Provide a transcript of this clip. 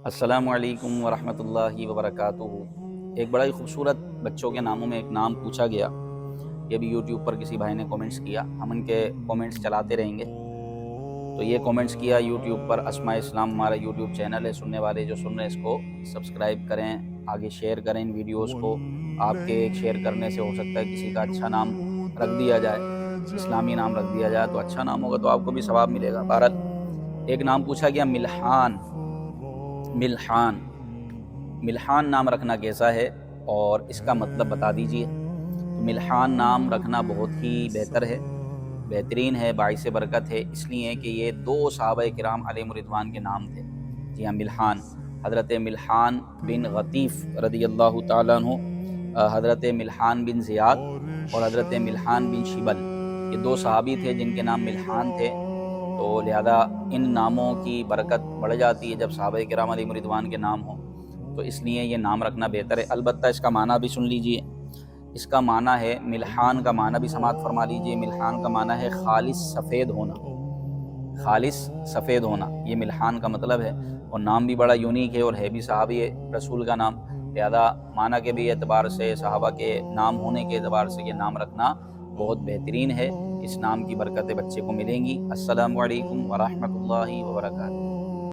السلام علیکم ورحمۃ اللہ وبرکاتہ۔ ایک بڑا ہی خوبصورت بچوں کے ناموں میں ایک نام پوچھا گیا، یہ بھی یوٹیوب پر کسی بھائی نے کومنٹس کیا، ہم ان کے کومنٹس چلاتے رہیں گے۔ تو یہ کومنٹس کیا یوٹیوب پر، اسماء اسلام ہمارا یوٹیوب چینل ہے، سننے والے جو سن رہے ہیں اس کو سبسکرائب کریں، آگے شیئر کریں ان ویڈیوز کو۔ آپ کے ایک شیئر کرنے سے ہو سکتا ہے کسی کا اچھا نام رکھ دیا جائے، اسلامی نام رکھ دیا جائے، تو اچھا نام ہوگا تو آپ کو بھی ثواب ملے گا۔ بہرحال ایک نام پوچھا گیا ملحان۔ ملحان ملحان نام رکھنا کیسا ہے اور اس کا مطلب بتا دیجئے۔ تو ملحان نام رکھنا بہت ہی بہتر ہے، بہترین ہے، باعث برکت ہے، اس لیے کہ یہ دو صحابہ کرام علیہم الرضوان کے نام تھے۔ جی ہاں، ملحان، حضرت ملحان بن غطیف رضی اللہ تعالیٰ عنہ، حضرت ملحان بن زیاد اور حضرت ملحان بن شبل، یہ دو صحابی تھے جن کے نام ملحان تھے۔ تو لہذا ان ناموں کی برکت بڑھ جاتی ہے جب صحابہ کرام علیہم الرضوان کے نام ہوں، تو اس لیے یہ نام رکھنا بہتر ہے۔ البتہ اس کا معنی بھی سن لیجئے۔ اس کا معنی ہے، ملحان کا معنی بھی سماعت فرما لیجئے، ملحان کا معنی ہے خالص سفید ہونا، خالص سفید ہونا، یہ ملحان کا مطلب ہے۔ اور نام بھی بڑا یونیک ہے اور ہے بھی صحابی رسول کا نام، لہذا معنی کے بھی اعتبار سے، صحابہ کے نام ہونے کے اعتبار سے یہ نام رکھنا بہت بہترین ہے۔ اس نام کی برکتیں بچے کو ملیں گی۔ السلام علیکم ورحمۃ اللہ وبرکاتہ۔